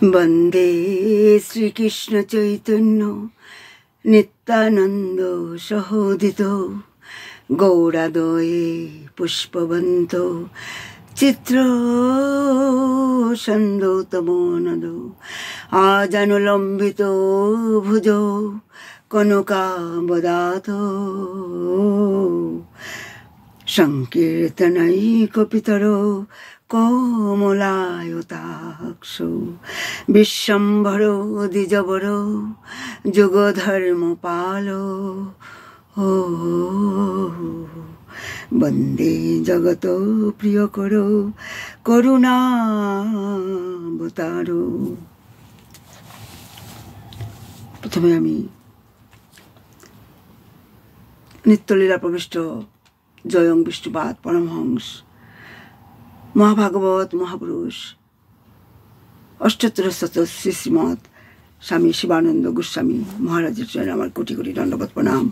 वंदे श्रीकृष्ण चैतन्य नित्यानंद सहोदित गौरादये पुष्पवंत चित्र छन्दोतमोनदो आजानुलम्बित भुजो कनकावदातो संकीर्तनैकपितरो कोमलायताक्षो विश्वम्भरो द्विजवरो जुगधर्मपालो वंदे जगत प्रियकरो करुणावतारो। प्रथमे आमी नित्यलीला प्रविष्ट जयं विष्णुपाद परमहंस महाभागवत महापुरुष अष्टोत्तर श्री श्रीमद स्वामी शिवानंद गोस्वामी महाराजेर चरणे आमार कोटि कोटि दंडवत प्रणाम।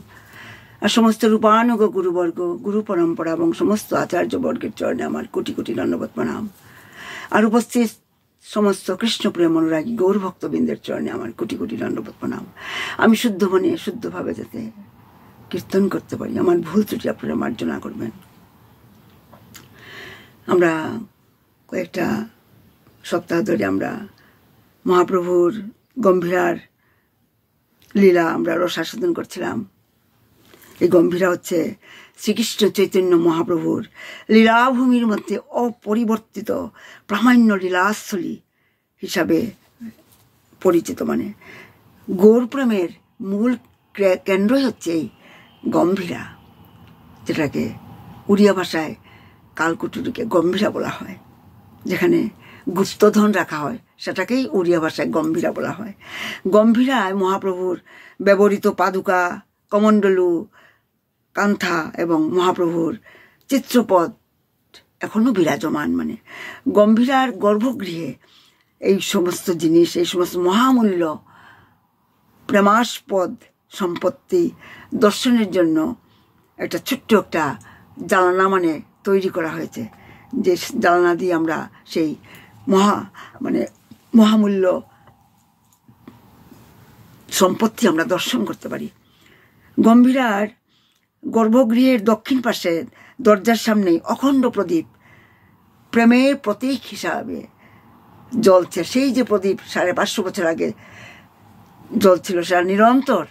और समस्त रूपानुग गुरुवर्ग गुरु परम्परा और समस्त आचार्यवर्गेर चरणे आमार कोटि कोटि दंडवत प्रणाम। और उपस्थित समस्त कृष्ण प्रेम अनुरागी गौर भक्तबिंदेर चरणे आमार कोटि कोटि दंडवत प्रणाम। आमी शुद्ध मने शुद्ध भावे जाते कीर्तन करते पारी आमार भूल त्रुटि आपनारा मार्जना करबेन। আমরা কয়েকটা সপ্তাহ ধরে আমরা মহাপ্রভুর গম্ভীরার লীলা আমরা রসাস্বাদন করছিলাম। এই গম্ভীরা হচ্ছে শ্রীকৃষ্ণ চৈতন্য মহাপ্রভুর লীলাভূমির মধ্যে অপরিবর্তিত প্রামাণ্য লীলাস্থলী হিসাবে পরিচিত। মানে গৌরপ্রেমের মূল কেন্দ্রই হচ্ছে এই গম্ভীরা, যেটাকে উড়িয়া ভাষায় কালকুটুরিকে গম্ভীরা বলা হয়। যেখানে গুপ্তধন রাখা হয় সেটাকেই উড়িয়া ভাষায় গম্ভীরা বলা হয়। গম্ভীরায় মহাপ্রভুর ব্যবহৃত পাদুকা, কমণ্ডলু, কান্থা এবং মহাপ্রভুর চিত্রপদ এখনো বিরাজমান। মানে গম্ভীরার গর্ভগৃহে এই সমস্ত জিনিস, এই সমস্ত মহামূল্য প্রেমাস্পদ সম্পত্তি দর্শনের জন্য একটা ছোট্ট একটা জানালা মানে তৈরি করা হয়েছে, যে জানালা দিয়ে আমরা সেই মহামূল্য সম্পত্তি আমরা দর্শন করতে পারি। গম্ভীরার গর্ভগৃহের দক্ষিণ পাশে দরজার সামনেই অখণ্ড প্রদীপ প্রেমের প্রতীক হিসাবে জ্বলছে। সেই যে প্রদীপ 550 বছর আগে জ্বলছিল সেটা নিরন্তর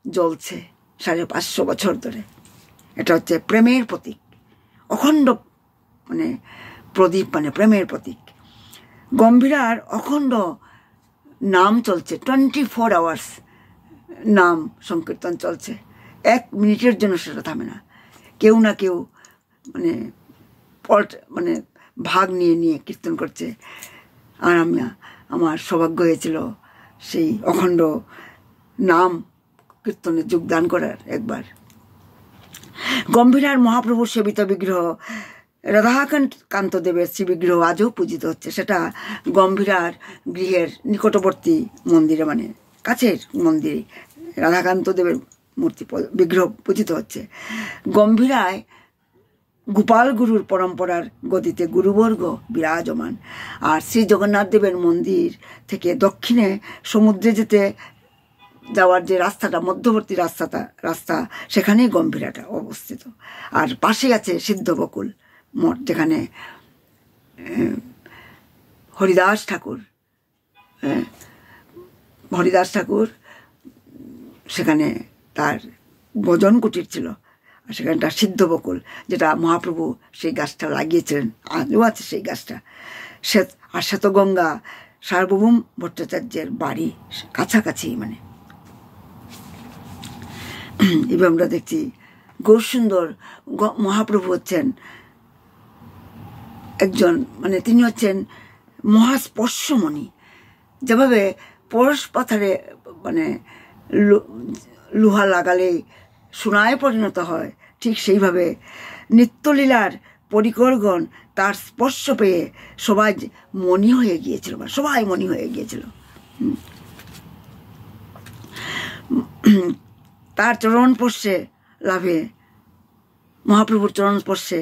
জ্বলছে 550 বছর ধরে। এটা হচ্ছে প্রেমের প্রতীক। অখণ্ড মানে প্রদীপ মানে প্রেমের প্রতীক। গম্ভীরার অখণ্ড নাম চলছে, 24 আওয়ার্স নাম সংকীর্তন চলছে। 1 মিনিটের জন্য সেটা থামে না। কেউ না কেউ মানে ভাগ নিয়ে নিয়ে কীর্তন করছে। আর আমার সৌভাগ্য হয়েছিল সেই অখণ্ড নাম কীর্তনে যোগদান করার একবার। গম্ভীরার মহাপ্রভুর সেবিত বিগ্রহ রাধাকান্ত দেবের শ্রী বিগ্রহ আজও পূজিত হচ্ছে। সেটা গম্ভীরার গৃহের নিকটবর্তী মন্দিরে, মানে কাছের মন্দিরে রাধাকান্ত দেবের মূর্তি বিগ্রহ পূজিত হচ্ছে। গম্ভীরায় গোপাল গুরুর পরম্পরার গতিতে গুরুবর্গ বিরাজমান। আর শ্রী জগন্নাথ দেবের মন্দির থেকে দক্ষিণে সমুদ্রে যাওয়ার যে রাস্তাটা, মধ্যবর্তী রাস্তা সেখানেই গম্ভীরাটা অবস্থিত। আর পাশেই আছে সিদ্ধবকুল মঠ, যেখানে হরিদাস ঠাকুর সেখানে তার ভজন কুটির ছিল। আর সেখানটা সিদ্ধবকুল, যেটা মহাপ্রভু সেই গাছটা লাগিয়েছিলেন, আজও আছে সেই গাছটা। আর শ্বেতগঙ্গা সার্বভৌম ভট্টাচার্যের বাড়ি কাছাকাছি। মানে এবার আমরা দেখছি গৌরসুন্দর মহাপ্রভু হচ্ছেন একজন, মানে তিনি হচ্ছেন মহাস্পর্শমণি। যেভাবে পরশ পাথরে মানে লোহা লাগালেই সোনায় পরিণত হয়, ঠিক সেইভাবে নিত্যলীলার পরিকরগণ তার স্পর্শ পেয়ে সবাই মণি হয়ে গিয়েছিল, মানে সবাই মণি হয়ে গিয়েছিল। তার চরণ স্পর্শে লাভে, মহাপ্রভুর চরণ স্পর্শে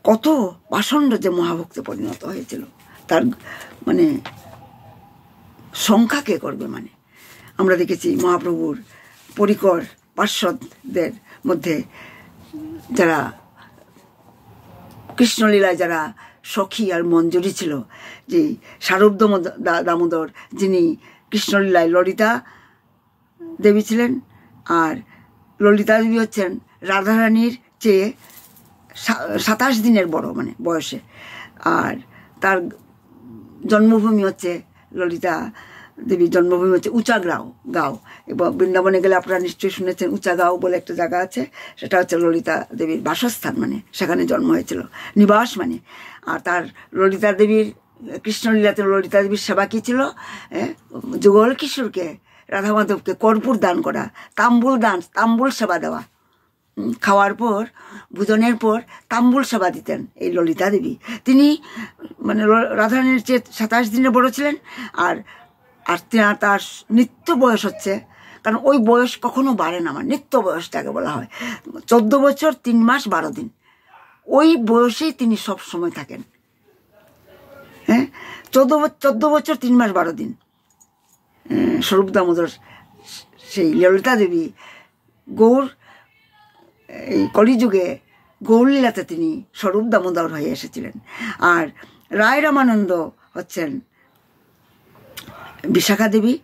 কত পাষণ্ড যে মহাভক্তে পরিণত হয়েছিল। তার মানে সংখ্যা কে করবে? মানে আমরা দেখেছি মহাপ্রভুর পরিকর পার্শ্বদের মধ্যে যারা কৃষ্ণলীলায় যারা সখী আর মঞ্জুরি ছিল, যে স্বরূপ দামোদর যিনি কৃষ্ণলীলায় ললিতা দেবী ছিলেন, আর ললিতা দেবী হচ্ছেন রাধারানীর চেয়ে 27 দিনের বড় মানে বয়সে, আর তার জন্মভূমি হচ্ছে ললিতা দেবীর জন্মভূমি হচ্ছে গাঁও। এবং বৃন্দাবনে গেলে আপনারা নিশ্চয়ই শুনেছেন গাঁও বলে একটা জায়গা আছে, সেটা হচ্ছে ললিতা দেবীর বাসস্থান, মানে সেখানে জন্ম হয়েছিল, নিবাস মানে। আর তার ললিতা দেবীর কৃষ্ণলীলাতে ললিতা দেবীর সেবা কী ছিল? যুগল কিশোরকে, রাধা মাধবকে কর্পূর দান করা, তাম্বুল সেবা দেওয়া, খাওয়ার পর ভোজনের পর তাম্বুল সেবা দিতেন এই ললিতা দেবী। তিনি মানে রাধারানীর চেয়ে 27 দিনের বড় ছিলেন। আর তার নিত্য বয়স হচ্ছে, কারণ ওই বয়স কখনো বাড়ে না, আমার নিত্য বয়সটাকে বলা হয় 14 বছর 3 মাস 12 দিন। ওই বয়সেই তিনি সব সময় থাকেন। হ্যাঁ, 14 বছর 3 মাস 12 দিন স্বরূপ দামোদর সেই ললিতা দেবী এই কলিযুগে গৌরলীলাতে তিনি স্বরূপ দামোদর হয়ে এসেছিলেন। আর রায় রামানন্দ হচ্ছেন বিশাখা দেবী,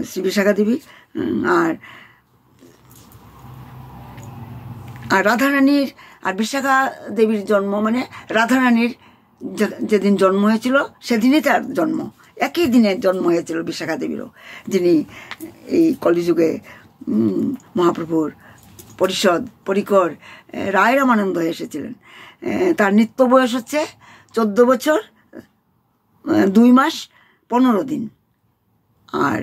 শ্রী বিশাখা দেবী। আর রাধারানীর আর বিশাখা দেবীর জন্ম মানে রাধারানীর যেদিন জন্ম হয়েছিল সেদিনই তার জন্ম, একই দিনে জন্ম হয়েছিল বিশাখা দেবীরও, যিনি এই কলিযুগে মহাপ্রভুর পরিকর রায় রামানন্দ হয়ে এসেছিলেন। তার নিত্য বয়স হচ্ছে 14 বছর 2 মাস 15 দিন। আর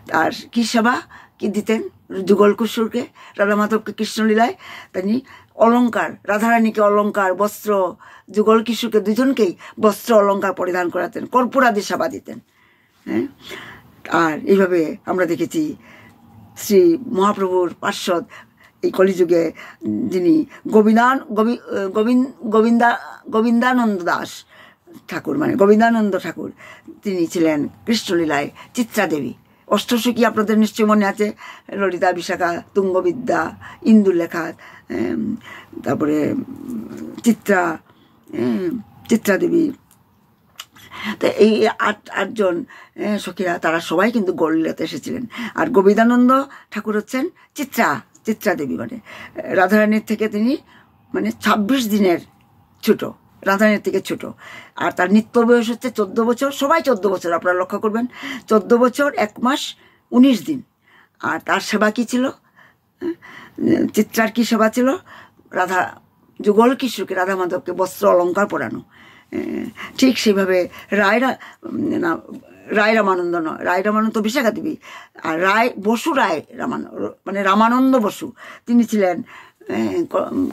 তার কী সেবা কি দিতেন? যুগল কিশোরকে, রাধা মাধবকে কৃষ্ণলীলায় তিনি অলঙ্কার, রাধারানীকে অলঙ্কার, বস্ত্র, যুগল কিশোরকে দুজনকেই বস্ত্র অলঙ্কার পরিধান করাতেন, কর্পূরাদি সেবা দিতেন। হ্যাঁ, আর এইভাবে আমরা দেখেছি শ্রী মহাপ্রভুর পার্শ্বদ এই কলিযুগে যিনি গোবিন্দানন্দ দাস ঠাকুর মানে গোবিন্দানন্দ ঠাকুর, তিনি ছিলেন কৃষ্ণলীলায় চিত্রা দেবী। অষ্টসখী আপনাদের নিশ্চয় মনে আছে, ললিতা, বিশাখা, তুঙ্গবিদ্যা, ইন্দুলেখা, তারপরে চিত্রা দেবী। তো এই আটজন সখীরা তারা সবাই কিন্তু গৌরলীলাতে এসেছিলেন। আর গোবিন্দানন্দ ঠাকুর হচ্ছেন চিত্রা দেবী, মানে রাধারানীর থেকে তিনি মানে 26 দিনের ছোট, রাধারানীর থেকে ছোট। আর তার নিত্য বয়স হচ্ছে 14 বছর, সবাই 14 বছর, আপনারা লক্ষ্য করবেন 14 বছর 1 মাস 19 দিন। আর তার সেবা কী ছিল? চিত্রার কী সেবা ছিল? যুগল কিশোরকে, রাধা মাধবকে বস্ত্র অলঙ্কার পরানো। ঠিক সেইভাবে রায় রামানন্দ নয়, রায় রামানন্দ বিশাখা দেবী। আর মানে রামানন্দ বসু, তিনি ছিলেন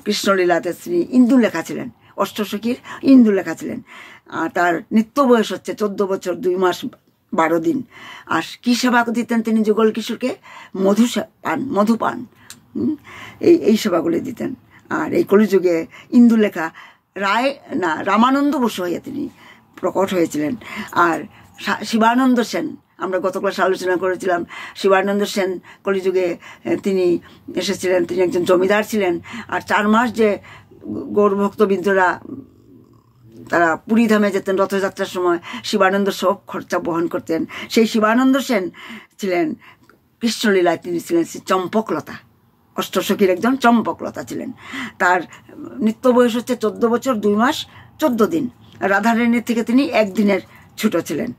কৃষ্ণলীলাতে তিনি ইন্দুলেখা ছিলেন, অষ্টসখীর ইন্দুলেখা ছিলেন। আর তার নিত্য বয়স হচ্ছে 14 বছর 2 মাস 12 দিন। আর কী সেবা দিতেন তিনি যুগল কিশোরকে? মধুপান, এই সেবাগুলি দিতেন। আর এই কলিযুগে ইন্দুলেখা রামানন্দ বসু হয়ে তিনি প্রকট হয়েছিলেন। আর শিবানন্দ সেন, আমরা গত ক্লাসে আলোচনা করেছিলাম, শিবানন্দ সেন কলিযুগে তিনি এসেছিলেন। তিনি একজন জমিদার ছিলেন। আর 4 মাস যে গৌরভক্তবৃন্দরা তারা পুরী ধামে যেতেন রথযাত্রার সময়, শিবানন্দ সব খরচা বহন করতেন। সেই শিবানন্দ সেন ছিলেন কৃষ্ণলীলায়, তিনি ছিলেন চম্পকলতা, অষ্টসখীর একজন চম্পকলতা ছিলেন। তার নিত্য বয়স হচ্ছে 14 বছর 2 মাস 14 দিন। রাধারানীর থেকে তিনি 1 দিনের ছোট ছিলেন।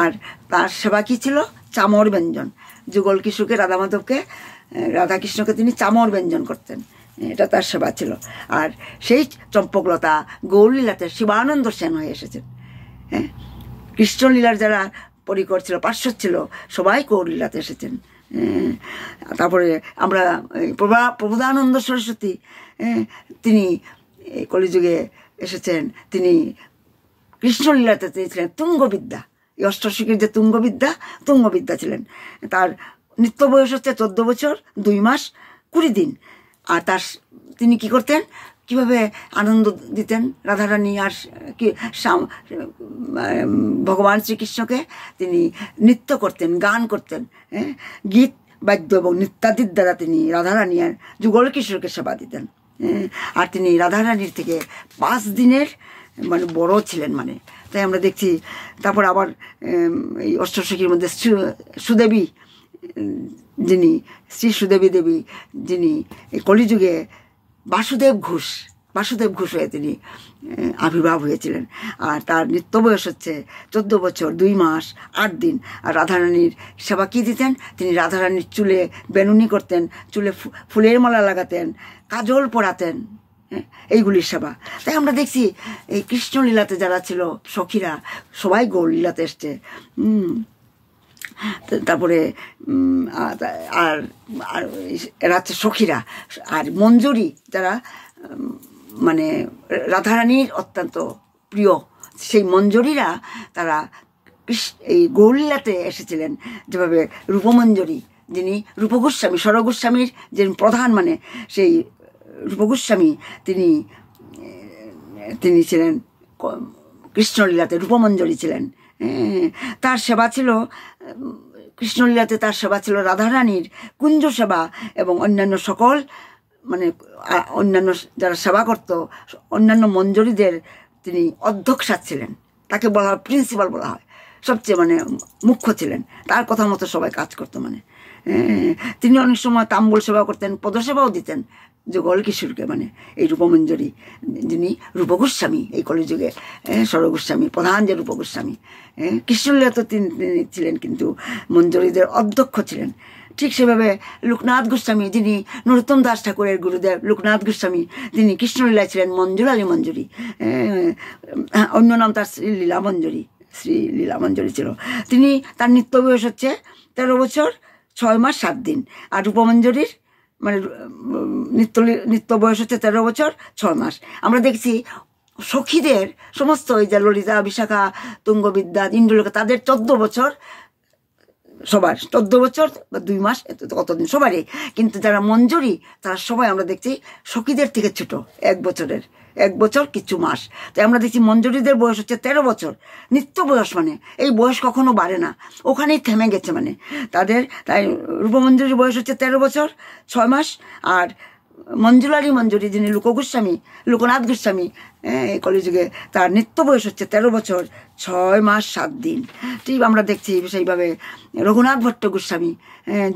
আর তার সেবা কী ছিল? চামর ব্যঞ্জন। যুগল কিশোরকে, রাধা মাধবকে, রাধাকৃষ্ণকে তিনি চামর ব্যঞ্জন করতেন, এটা তার সেবা ছিল। আর সেই চম্পকলতা গৌরলীলাতে শিবানন্দ সেন হয়ে এসেছেন। হ্যাঁ, কৃষ্ণলীলার যারা পরিকর ছিল, পার্শ্বদ ছিল, সবাই গৌরলীলাতে এসেছেন। তারপরে আমরা প্রবোধানন্দ সরস্বতী, তিনি কলিযুগে এসেছেন। তিনি কৃষ্ণলীলাতে তিনি ছিলেন তুঙ্গবিদ্যা, এই অষ্টসখীর যে তুঙ্গবিদ্যা ছিলেন। তার নিত্য বয়স হচ্ছে 14 বছর 2 মাস 20 দিন। আর তিনি কি করতেন? কিভাবে আনন্দ দিতেন রাধারানী আর কি ভগবান শ্রীকৃষ্ণকে তিনি নৃত্য করতেন, গান করতেন, গীত বাদ্য এবং নৃত্যাদির দ্বারা তিনি রাধারানী আর যুগল কিশোরকে সেবা দিতেন। আর তিনি রাধারানীর থেকে 5 দিনের মানে বড় ছিলেন মানে। তাই আমরা দেখছি। তারপর আবার এই অষ্টসখীর মধ্যে সুদেবী যিনি, শ্রী সুদেবী দেবী যিনি এই কলিযুগে বাসুদেব ঘোষ হয়ে তিনি আবির্ভাব হয়েছিলেন। আর তার নিত্য বয়স হচ্ছে 14 বছর 2 মাস 8 দিন। আর রাধারানীর সেবা কী দিতেন? তিনি রাধারানীর চুলে বেনুনি করতেন, চুলে ফুলের মালা লাগাতেন, কাজল পরাতেন, এইগুলির সেবা। তাই আমরা দেখছি এই কৃষ্ণলীলাতে যারা ছিল সখীরা সবাই গৌরলীলাতে এসছে। তারপরে আর এরা হচ্ছে সখীরা। আর মঞ্জুরি যারা মানে রাধারানীর অত্যন্ত প্রিয়, সেই মঞ্জুরিরা তারা এই গৌরলীলাতে এসেছিলেন। যেভাবে রূপমঞ্জরি যিনি রূপগোস্বামী, স্বরগোস্বামীর যে প্রধান মানে সেই রূপগোস্বামী তিনি ছিলেন কৃষ্ণলীলাতে রূপমঞ্জরি ছিলেন। তার সেবা ছিল কৃষ্ণলীলাতে, তার সেবা ছিল রাধারানীর কুঞ্জ সেবা এবং অন্যান্য সকল মানে অন্যান্য যারা সেবা করত অন্যান্য মঞ্জুরিদের তিনি অধ্যক্ষা ছিলেন। তাকে বলা হয় প্রিন্সিপাল বলা হয়, সবচেয়ে মানে মুখ্য ছিলেন। তার কথা মতো সবাই কাজ করতো মানে। তিনি অনেক সময় তাম্বুল সেবা করতেন, পদসেবাও দিতেন যুগল কিশোরকে মানে এই রূপমঞ্জরি যিনি রূপগোস্বামী এই কলিযুগে স্বরগোস্বামী প্রধান যে রূপগোস্বামী। কৃষ্ণলীলা তো তিনি ছিলেন কিন্তু মঞ্জুরিদের অধ্যক্ষ ছিলেন। ঠিক সেভাবে লোকনাথ গোস্বামী যিনি নরোত্তম দাস ঠাকুরের গুরুদেব লোকনাথ গোস্বামী তিনি কৃষ্ণলীলায় ছিলেন মঞ্জুলালী মঞ্জুরি, অন্য নাম তার শ্রীলীলা মঞ্জুরি ছিল। তিনি তার নিত্য বয়স হচ্ছে 13 বছর 6 মাস 7 দিন। আর রূপমঞ্জরির মানে নিত্য বয়স হচ্ছে 13 বছর 6 মাস। আমরা দেখছি সখীদের সমস্ত ওই যে ললিতা, বিশাখা, তুঙ্গবিদ্যা, ইন্দ্রলোকা তাদের 14 বছর, সবার 14 বছর বা 2 মাস কতদিন সবারই। কিন্তু যারা মঞ্জুরি তারা সবাই আমরা দেখছি সখীদের থেকে ছোট, 1 বছর কিছু মাস। তাই আমরা দেখছি মঞ্জুরিদের বয়স হচ্ছে 13 বছর নিত্য বয়স মানে এই বয়স কখনো বাড়ে না, ওখানেই থেমে গেছে মানে তাদের। তাই রূপমঞ্জুরির বয়স হচ্ছে 13 বছর 6 মাস। আর মঞ্জুলালী মঞ্জুরি যিনি লোকনাথ গোস্বামী এই কলিযুগে তার নিত্য বয়স হচ্ছে 13 বছর 6 মাস 7 দিন। ঠিক আমরা দেখছি সেইভাবে রঘুনাথ ভট্ট গোস্বামী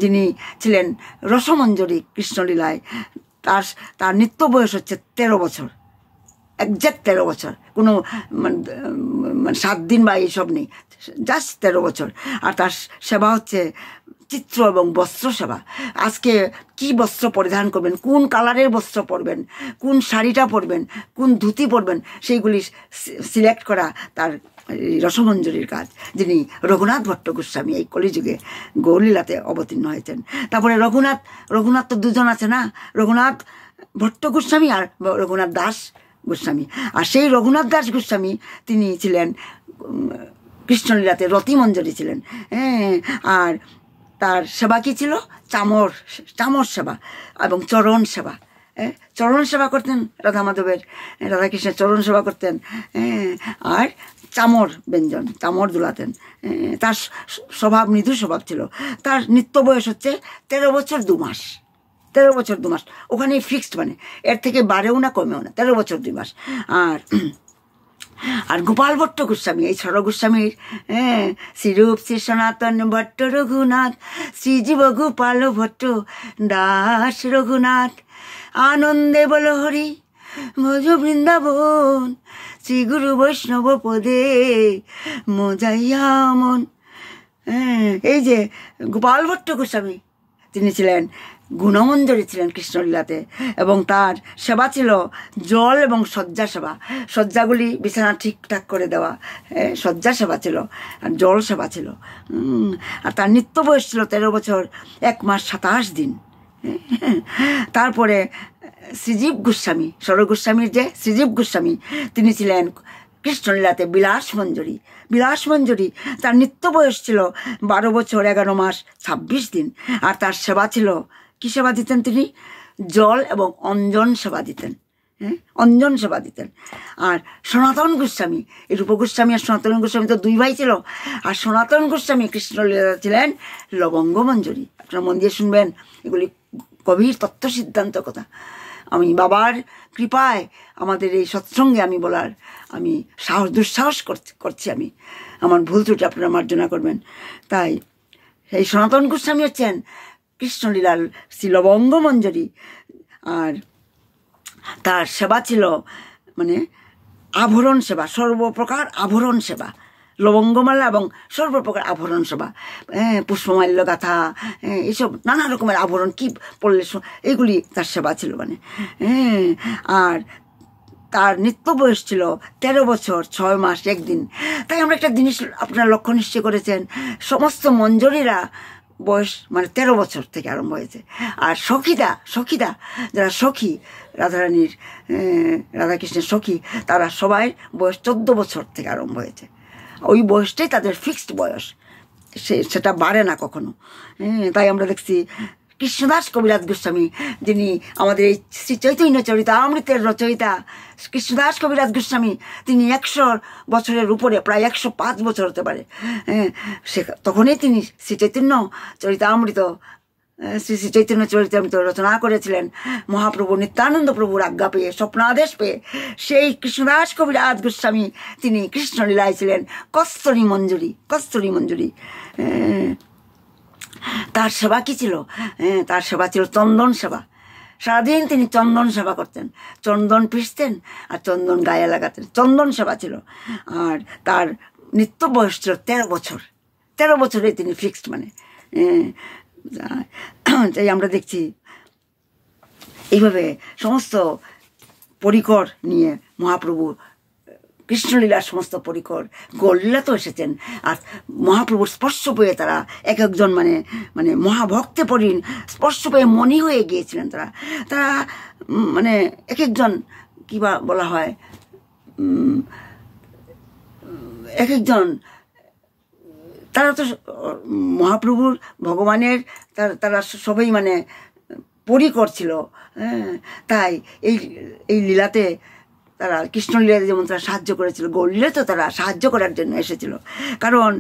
যিনি ছিলেন রসমঞ্জরি কৃষ্ণলীলায়, তার নিত্য বয়স হচ্ছে 13 বছর, একজ্যাক্ট 13 বছর, কোনো মানে 7 দিন বা এইসব নেই, জাস্ট 13 বছর। আর তার সেবা হচ্ছে চিত্র এবং বস্ত্র সেবা। আজকে কি বস্ত্র পরিধান করবেন, কোন কালারের বস্ত্র পরবেন, কোন শাড়িটা পরবেন, কোন ধুতি পরবেন, সেইগুলি সিলেক্ট করা তার রসমঞ্জরির কাজ, যিনি রঘুনাথ ভট্ট গোস্বামী এই কলিযুগে গৌরলীলাতে অবতীর্ণ হয়েছেন। তারপরে রঘুনাথ তো 2জন আছে না, রঘুনাথ ভট্ট গোস্বামী আর রঘুনাথ দাস গোস্বামী। আর সেই রঘুনাথ দাস গোস্বামী তিনি ছিলেন কৃষ্ণলীলাতে রতিমঞ্জরি ছিলেন। আর তার সেবা কি ছিল? চামর সেবা এবং চরণ সেবা। চরণ সেবা করতেন রাধাকৃষ্ণের চরণ সেবা করতেন। আর চামর দুলাতেন। তার স্বভাব মৃদু স্বভাব ছিল। তার নিত্য বয়স হচ্ছে 13 বছর 2 মাস। 13 বছর 2 মাস ওখানেই ফিক্সড, মানে এর থেকে বাড়েও না কমেও না, 13 বছর 2 মাস। আর গোপাল ভট্ট গোস্বামী এই স্বরগোস্বামীর শ্রীরূপ শ্রী সনাতন ভট্ট রঘুনাথ শ্রীজীব গোপাল ভট্ট দাস রঘুনাথ আনন্দে বল হরি ভজ বৃন্দাবন শ্রী গুরু বৈষ্ণব পদে মজাইয়া মন। এই যে গোপাল ভট্ট গোস্বামী তিনি ছিলেন গুণমঞ্জরি ছিলেন কৃষ্ণলীলাতে, এবং তার সেবা ছিল জল এবং শয্যা সেবা। শয্যাগুলি বিছানা ঠিকঠাক করে দেওয়া, শয্যা সেবা ছিল, আর জল সেবা ছিল। আর তার নিত্য বয়স ছিল 13 বছর 1 মাস 27 দিন। তারপরে শ্রীজীব গোস্বামী, স্বরগোস্বামীর যে শ্রীজীব গোস্বামী তিনি ছিলেন কৃষ্ণলীলাতে বিলাস মঞ্জরি। তার নিত্য বয়স ছিল 12 বছর 11 মাস 26 দিন। আর তার সেবা ছিল, কি সেবা দিতেন তিনি? জল এবং অঞ্জন সেবা দিতেন। হ্যাঁ, অঞ্জন সেবা দিতেন। আর সনাতন গোস্বামী, এই রূপ গোস্বামী আর সনাতন গোস্বামী তো দুই ভাই ছিল। আর সনাতন গোস্বামী কৃষ্ণলীলা ছিলেন লবঙ্গ মঞ্জুরি। আপনারা মন দিয়ে শুনবেন, এগুলি গভীর তত্ত্ব সিদ্ধান্ত কথা। আমি বাবার কৃপায় আমাদের এই সৎসঙ্গে আমি বলার আমি দুঃসাহস করছি। আমি আমার ভুল ত্রুটি আপনারা মার্জনা করবেন। তাই এই সনাতন গোস্বামী হচ্ছেন কৃষ্ণলীলার শ্রী লবঙ্গ মঞ্জুরি। আর তার সেবা ছিল মানে আভরণ সেবা, সর্বপ্রকার আভরণ সেবা, লবঙ্গমালা এবং সর্বপ্রকার আভরণ সেবা, পুষ্পমাল্য গাথা, এইসব নানা রকমের আভরণ কি পড়লে এইগুলি তার সেবা ছিল মানে। আর তার নিত্য বয়স ছিল 13 বছর 6 মাস 1 দিন। তাই আমরা একটা জিনিস আপনারা লক্ষ্য নিশ্চয় করেছেন, সমস্ত মঞ্জুরিরা বয়স মানে 13 বছর থেকে আরম্ভ হয়েছে। আর সখীদা যারা সখী রাধারানীর, রাধাকৃষ্ণের সখী, তারা সবাই বয়স 14 বছর থেকে আরম্ভ হয়েছে। ওই বয়সটাই তাদের ফিক্সড বয়স, সেটা বাড়ে না কখনো। তাই আমরা দেখছি কৃষ্ণদাস কবিরাজ গোস্বামী, যিনি আমাদের এই শ্রী চৈতন্য চরিতামৃতের রচয়িতা, কৃষ্ণদাস কবিরাজ গোস্বামী, তিনি 100 বছরের উপরে, প্রায় 105 বছর হতে পারে। তখনই তিনি শ্রী চৈতন্য চরিতামৃত শ্রী চৈতন্য চরিতামৃত রচনা করেছিলেন। মহাপ্রভু নিত্যানন্দ প্রভুর আজ্ঞা পেয়ে, স্বপ্নাদেশ পেয়ে সেই কৃষ্ণদাস কবিরাজ গোস্বামী তিনি কৃষ্ণলীলায় ছিলেন কস্তরী মঞ্জুরি। তার সেবা কি ছিল? তার সেবা ছিল চন্দন সেবা। সারাদিন তিনি চন্দন সেবা করতেন, চন্দন পিষতেন আর চন্দন গায়ে লাগাতেন, চন্দন সেবা ছিল। আর তার নিত্য বয়স ছিল 13 বছর। 13 বছরে তিনি ফিক্সড মানে। তাই আমরা দেখছি এইভাবে সমস্ত পরিকর নিয়ে মহাপ্রভু কৃষ্ণলীলার সমস্ত পরিকর গৌরলীলা তো এসেছেন। আর মহাপ্রভুর স্পর্শ পেয়ে তারা এক একজন মানে মানে মহাভক্তে পরিণ, স্পর্শ পেয়ে মনি হয়ে গিয়েছিলেন তারা মানে এক একজন কী বা বলা হয়, এক একজন তারা তো মহাপ্রভুর ভগবানের তারা সবাই মানে পরিকর ছিল। তাই এই লীলাতে তারা কৃষ্ণলীলাতে যেমন তারা সাহায্য করেছিল, গৌরলীলাতে তারা সাহায্য করার জন্য এসেছিল। কারণ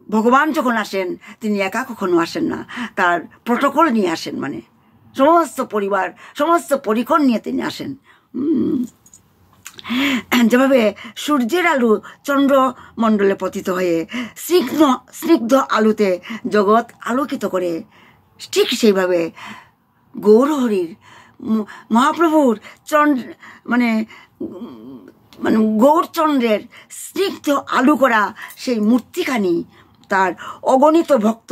ভগবান যখন আসেন তিনি একা কখনো আসেন না, তার প্রটোকল নিয়ে আসেন, মানে সমস্ত পরিবার সমস্ত পরিকর নিয়ে তিনি আসেন। যেভাবে সূর্যের আলো চন্দ্রমণ্ডলে পতিত হয়ে স্নিগ্ধ আলোতে জগৎ আলোকিত করে, ঠিক সেইভাবে গৌরহরির মহাপ্রভুর মানে মানে গৌরচন্দ্রের স্নিগ্ধ আলু করা সেই মূর্তিখানি তার অগণিত ভক্ত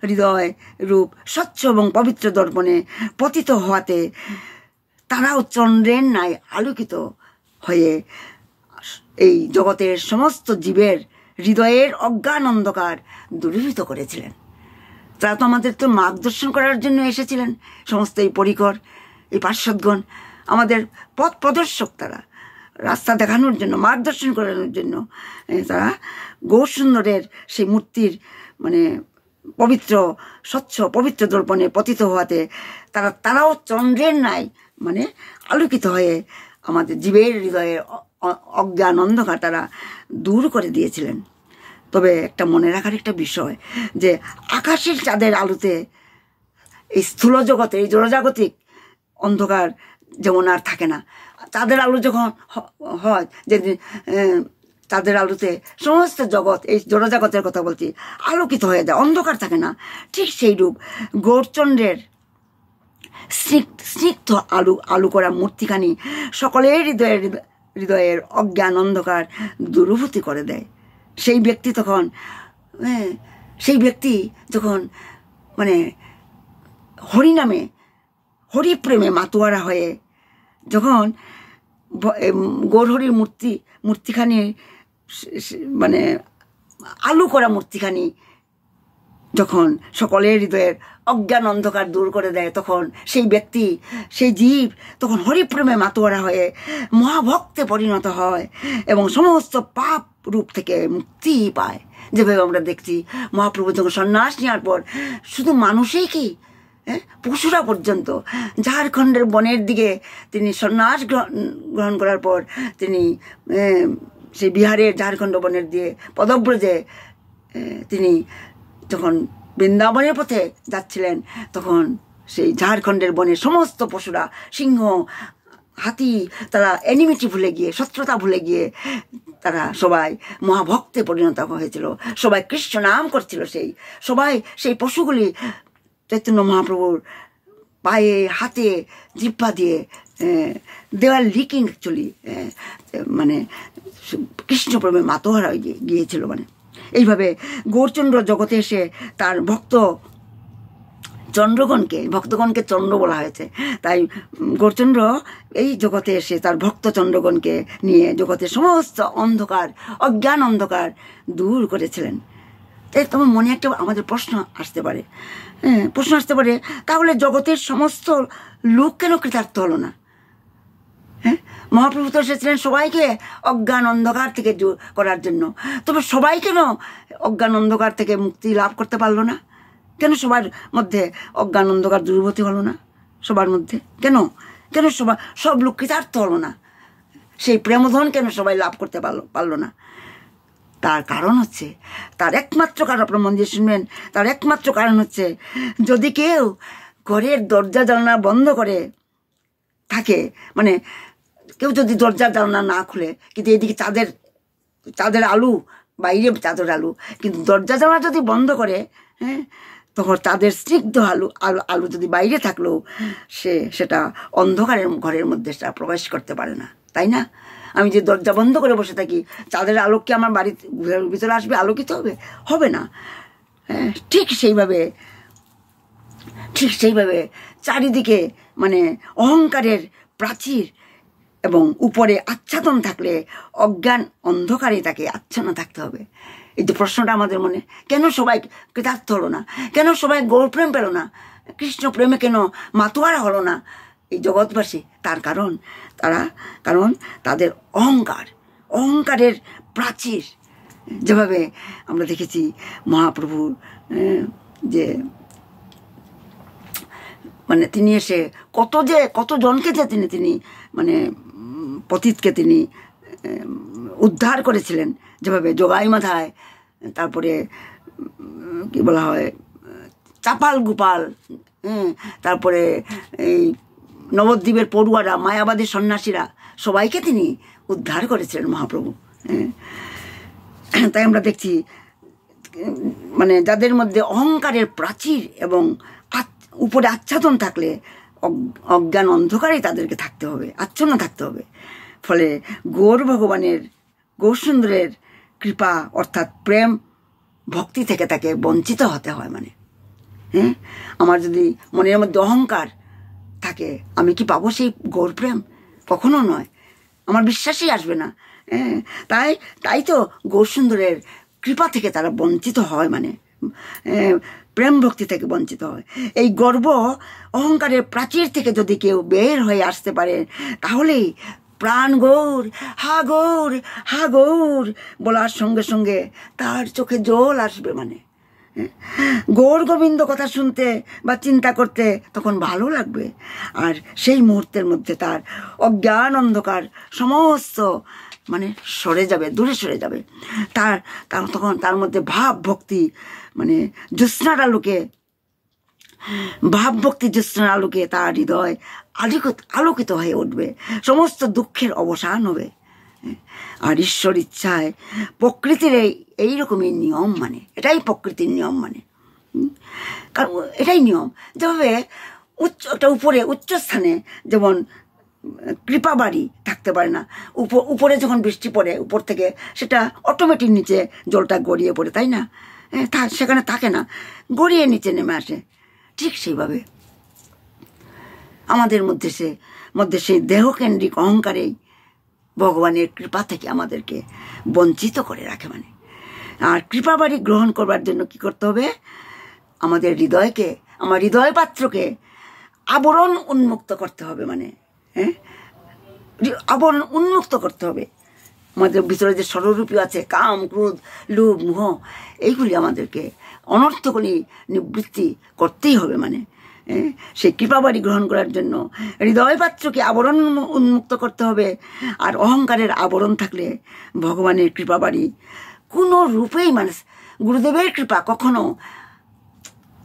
হৃদয় রূপ স্বচ্ছ এবং পবিত্র দর্পণে পতিত হওয়াতে তারাও চন্দ্রের ন্যায় আলোকিত হয়ে এই জগতের সমস্ত জীবের হৃদয়ের অজ্ঞান অন্ধকার দূরীভূত করেছিলেন। তারা তো আমাদের তো মার্গদর্শন করার জন্য এসেছিলেন, সমস্ত এই পরিকর, এই পার্শ্বদগণ আমাদের পথ প্রদর্শক, তারা রাস্তা দেখানোর জন্য, মার্গদর্শন করানোর জন্য তারা গৌরসুন্দরের সেই মূর্তির মানে পবিত্র স্বচ্ছ পবিত্র দর্পণে পতিত হওয়াতে তারাও চন্দ্রের ন্যায় মানে আলোকিত হয়ে আমাদের জীবের হৃদয়ের অজ্ঞান অন্ধকার তারা দূর করে দিয়েছিলেন। তবে একটা মনে রাখার একটা বিষয়, যে আকাশের চাঁদের আলোতে এই স্থূল জগতে, এই জড়জাগতিক অন্ধকার যেমন আর থাকে না। চাঁদের আলো যখন হয়, যে চাঁদের আলোতে সমস্ত জগৎ, এই জড়জাগতের কথা বলছি, আলোকিত হয়ে যায়, অন্ধকার থাকে না। ঠিক সেই রূপ গৌরচন্দ্রের স্নিগ্ধ আলু করা মূর্তিখানি সকলের হৃদয়ের অজ্ঞান অন্ধকার দূরীভূত করে দেয়। সেই ব্যক্তি যখন মানে হরিনামে হরিপ্রেমে মাতোয়ারা হয়ে যখন গৌরহরির মূর্তিখানি মানে আলু করা মূর্তিখানি যখন সকলের হৃদয়ের অজ্ঞান অন্ধকার দূর করে দেয়, তখন সেই ব্যক্তি, সেই জীব তখন হরিপ্রেমে মাতোয়ারা হয়ে মহাভক্তে পরিণত হয় এবং সমস্ত পাপ রূপ থেকে মুক্তি পায়। যেভাবে আমরা দেখছি মহাপ্রভু যখন সন্ন্যাস নেওয়ার পর শুধু মানুষই কি পশুরা পর্যন্ত ঝাড়খণ্ডের বনের দিকে তিনি সন্ন্যাস গ্রহণ করার পর তিনি সেই বিহারের ঝাড়খণ্ড বনের দিয়ে পদব্রজে তিনি যখন বৃন্দাবনের পথে যাচ্ছিলেন, তখন সেই ঝাড়খণ্ডের বনে সমস্ত পশুরা, সিংহ, হাতি, তারা এনিমিটি ভুলে গিয়ে, শত্রুতা ভুলে গিয়ে তারা সবাই মহাভক্তে পরিণত হয়েছিল, সবাই কৃষ্ণ নাম করছিল। সেই পশুগুলি চৈতন্য মহাপ্রভুর পায়ে, হাতে, জিহ্বা দিয়ে দেওয়াল লিকিং অ্যাকচুয়ালি মানে কৃষ্ণপ্রেমে মাতোহারা গিয়েছিল। মানে এইভাবে গৌরচন্দ্র জগতে এসে তার ভক্তগণকে চন্দ্র বলা হয়েছে, তাই গৌরচন্দ্র এই জগতে এসে তার ভক্ত চন্দ্রগণকে নিয়ে জগতের সমস্ত অন্ধকার, অজ্ঞান অন্ধকার দূর করেছিলেন। তাই তোমার মনে একটা আমাদের প্রশ্ন আসতে পারে, তাহলে জগতের সমস্ত লোক কেন কৃতার্থ হলো না? মহাপ্রভু তো এসেছিলেন সবাইকে অজ্ঞান অন্ধকার থেকে করার জন্য, তবে সবাই কেন অজ্ঞান অন্ধকার থেকে মুক্তি লাভ করতে পারলো না? কেন সবার মধ্যে অজ্ঞান অন্ধকার দূরীভূত হলো না? সবার মধ্যে কেন সব লোক কৃতার্থ হলো না? সেই প্রেমধন কেন সবাই লাভ করতে পারলো না? তার কারণ হচ্ছে, তার একমাত্র কারণ, আপনার মন দিয়ে শুনবেন, তার একমাত্র কারণ হচ্ছে, যদি কেউ ঘরের দরজা জানলা বন্ধ করে থাকে, মানে কেউ যদি দরজা জানলা না খুলে, কিন্তু এদিকে চাঁদের আলু, বাইরে চাঁদের আলু, কিন্তু দরজা জানলা যদি বন্ধ করে, তখন তাদের স্নিগ্ধ আলু যদি বাইরে থাকলেও সেটা অন্ধকারের ঘরের মধ্যে সেটা প্রবেশ করতে পারে না, তাই না? আমি যে দরজা বন্ধ করে বসে থাকি, চাঁদের আলোক কি আমার বাড়ির ভিতরে আসবে, আলোকিত হবে না? ঠিক সেইভাবে চারিদিকে মানে অহংকারের প্রাচীর এবং উপরে আচ্ছাদন থাকলে অজ্ঞান অন্ধকারে তাকে আচ্ছন্ন থাকতে হবে। এই যে প্রশ্নটা আমাদের মনে, কেন সবাই কৃতার্থ হলো না? কেন সবাই গৌরপ্রেম পেল না? কৃষ্ণ প্রেমে কেন মাতোয়ারা হলো না এই জগৎবাসী? তার কারণ তাদের অহংকারের প্রাচীর। যেভাবে আমরা দেখেছি মহাপ্রভুর যে মানে তিনি এসে কতজনকে যে তিনি মানে পতিতকে তিনি উদ্ধার করেছিলেন, যেভাবে যোগাই মাথায়, তারপরে কি বলা হয় চাপাল গোপাল, তারপরে এই নবদ্বীপের পড়ুয়ারা, মায়াবাদী সন্ন্যাসীরা, সবাইকে তিনি উদ্ধার করেছিলেন মহাপ্রভু। তাই আমরা দেখছি মানে যাদের মধ্যে অহংকারের প্রাচীর এবং উপরে আচ্ছাদন থাকলে অজ্ঞান অন্ধকারেই তাদেরকে থাকতে হবে, আচ্ছন্ন থাকতে হবে। ফলে গৌরসুন্দরের কৃপা অর্থাৎ প্রেম ভক্তি থেকে তাকে বঞ্চিত হতে হয়। মানে আমার যদি মনের মধ্যে অহংকার থাকে, আমি কি পাবো সেই গৌরপ্রেম? কখনো নয়, আমার বিশ্বাসই আসবে না। তাই তো গৌরসুন্দরের কৃপা থেকে তারা বঞ্চিত হয়, মানে প্রেম ভক্তি থেকে বঞ্চিত হয়। এই গর্ব অহংকারের প্রাচীর থেকে যদি কেউ বের হয়ে আসতে পারে, তাহলেই প্রাণ গৌর, হা গৌর, হা গৌর বলার সঙ্গে সঙ্গে তার চোখে জল আসবে। মানে গৌর গোবিন্দ কথা শুনতে বা চিন্তা করতে তখন ভালো লাগবে, আর সেই মুহূর্তের মধ্যে তার অজ্ঞান অন্ধকার সমস্ত মানে দূরে সরে যাবে। তখন তার মধ্যে ভাব ভক্তি মানে জ্যোৎস্নার আলোকে তার হৃদয় আলোকিত হয়ে উঠবে, সমস্ত দুঃখের অবসান হবে। আর ঈশ্বর ইচ্ছায় প্রকৃতির এইরকমই নিয়ম, মানে এটাই প্রকৃতির নিয়ম, মানে কারণ এটাই নিয়ম। যেভাবে একটা উপরে উচ্চস্থানে যেমন কৃপা বাড়ি থাকতে পারে না, উপরে যখন বৃষ্টি পড়ে উপর থেকে সেটা অটোমেটিক নিচে জলটা গড়িয়ে পড়ে, তাই না? সেখানে থাকে না, গড়িয়ে নিচে নেমে আসে। ঠিক সেইভাবে আমাদের মধ্যে সেই দেহকেন্দ্রিক অহংকারেই ভগবানের কৃপা থেকে আমাদেরকে বঞ্চিত করে রাখে। মানে আর কৃপা বাড়ি গ্রহণ করবার জন্য কি করতে হবে? আমাদের আমার হৃদয় পাত্রকে আবরণ উন্মুক্ত করতে হবে। মানে আবরণ উন্মুক্ত করতে হবে। আমাদের ভিতরে যে ষড়রূপী আছে, কাম, ক্রোধ, লোভ, মোহ, এইগুলি আমাদেরকে অনর্থকলি নিবৃত্তি করতেই হবে। মানে সেই কৃপাবাড়ি গ্রহণ করার জন্য হৃদয় পাত্রকে আবরণ উন্মুক্ত করতে হবে। আর অহংকারের আবরণ থাকলে ভগবানের কৃপাবাড়ি কোনো রূপেই মানুষ গুরুদেবের কৃপা কখনো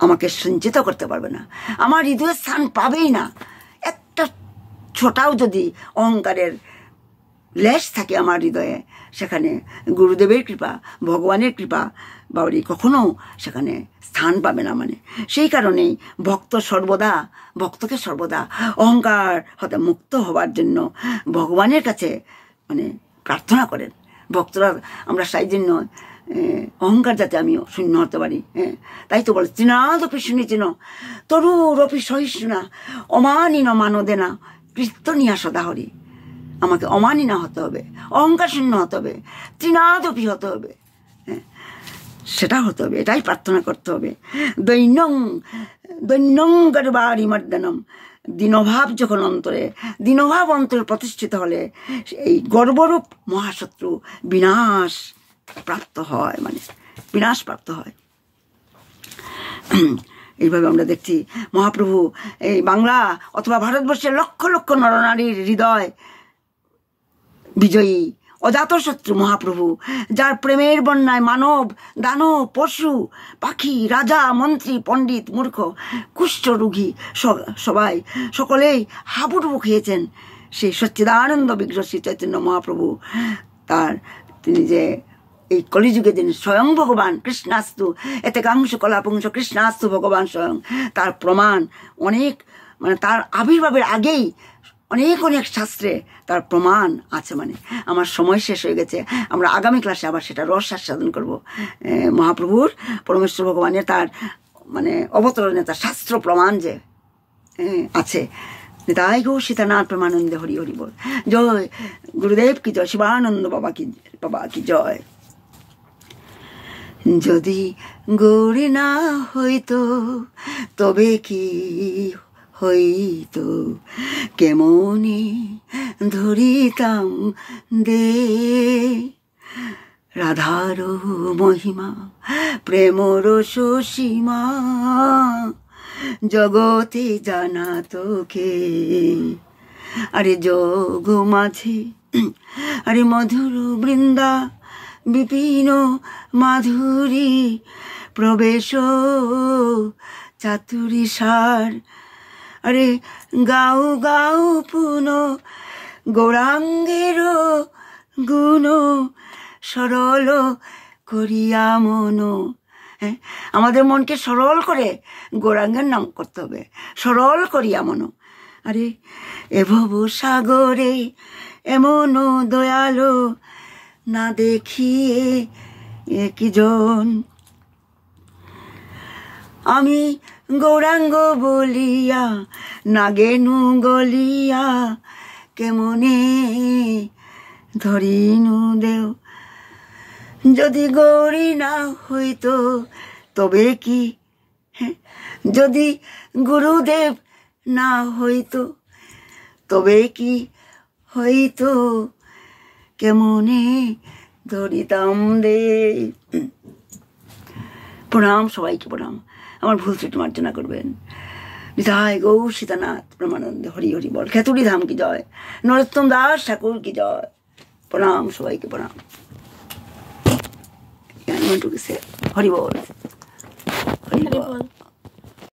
আমাকে সঞ্চিত করতে পারবে না, আমার হৃদয়ের স্থান পাবেই না। একটা ছোটাও যদি অহংকারের লেশ থাকে আমার হৃদয়ে, সেখানে গুরুদেবের কৃপা, ভগবানের কৃপা বাউরি কখনো সেখানে স্থান পাবে না। মানে সেই কারণেই ভক্তকে সর্বদা অহংকার হতে মুক্ত হবার জন্য ভগবানের কাছে মানে প্রার্থনা করেন ভক্তরা। আমরা সেই জন্য অহংকার যাতে আমি শূন্য হতে পারি, তাই তো বলে তৃণাদপি শুনেছিন তরুরপি সহিষ্ণুনা অমানিন মানদেনা কীর্তনিয়া সদাহরি। আমাকে অমানিনা হতে হবে, অহংকার শূন্য হতে হবে, তৃণাদপি হতে হবে, সেটা হতে হবে, এটাই প্রার্থনা করতে হবে। দৈন্যং গর্বারি মর্দনম, দীনভাব যখন অন্তরে, দীনভাব অন্তরে প্রতিষ্ঠিত হলে এই গর্বরূপ মহাশত্রু বিনাশ প্রাপ্ত হয়, মানে বিনাশ প্রাপ্ত হয়। এইভাবে আমরা দেখছি মহাপ্রভু এই বাংলা অথবা ভারতবর্ষের লক্ষ লক্ষ নরনারীর হৃদয় বিজয়ী অজাতশত্রু মহাপ্রভু, যার প্রেমের বন্যায় মানব, দানব, পশু, পাখি, রাজা, মন্ত্রী, পণ্ডিত, মূর্খ, কুষ্ঠ রোগী সকলেই হাবুডুবু খেয়েছেন সেই সচ্চিদানন্দ বিগ্রহ শ্রী চৈতন্য মহাপ্রভু। তিনি যে এই কলিযুগে তিনি স্বয়ং ভগবান কৃষ্ণাস্তু এতে কাংশ কলাপুংশ কৃষ্ণাস্তু ভগবান স্বয়ং, তার প্রমাণ অনেক, মানে তার আবির্ভাবের আগেই অনেক অনেক শাস্ত্রে তার প্রমাণ আছে। মানে আমার সময় শেষ হয়ে গেছে, আমরা আগামী ক্লাসে আবার সেটা রস আস্বাদন করবো। মহাপ্রভুর পরমেশ্বর ভগবানের তার মানে অবতরণে তার শাস্ত্র প্রমাণ যে আছে। নিতাই গো সীতানাথ প্রেমানন্দে হরি হরি বল। জয় গুরুদেব কি জয়, শিবানন্দ বাবা কি জয়। যদি গৌরী না হইতো তবে কি হইতো, কেমনি ধরিতাম দে রাধার মহিমা প্রেমর সীমা, জগতে জানা তোকে। আরে যোগ মাঝে আরে মধুর বৃন্দা বিপিন মাধুরী প্রবেশ চাতুরী সার। আরে গাও গাও পুন গৌরাঙ্গের গুণ সরল করিয়া মন। আমাদের মনকে সরল করে গৌরাঙ্গের নাম করতে হবে, সরল করিয়া মন। আরে এ ভব সাগরে এমন দয়ালো না দেখিয়ে কি জন। আমি গৌরাঙ্গ বলিয়া নাগেনু গলিয়া কেমনে ধরিনু দেও। যদি গৌরী না হইতো তবে কি, যদি গুরুদেব না হইতো তবে কি হইতো, কেমনে ধরিতাম দে। প্রণাম, সবাইকে প্রণাম। আমার ভুল ত্রুটি মার্জনা করবেন। নিতাই গৌ সীতানাথ প্রেমানন্দে হরি হরি বল। খেতুরি ধাম কি জয়, নরোত্তম দাস ঠাকুর কি জয়। প্রণাম, সবাইকে প্রণাম। হরি বল, হরি বল।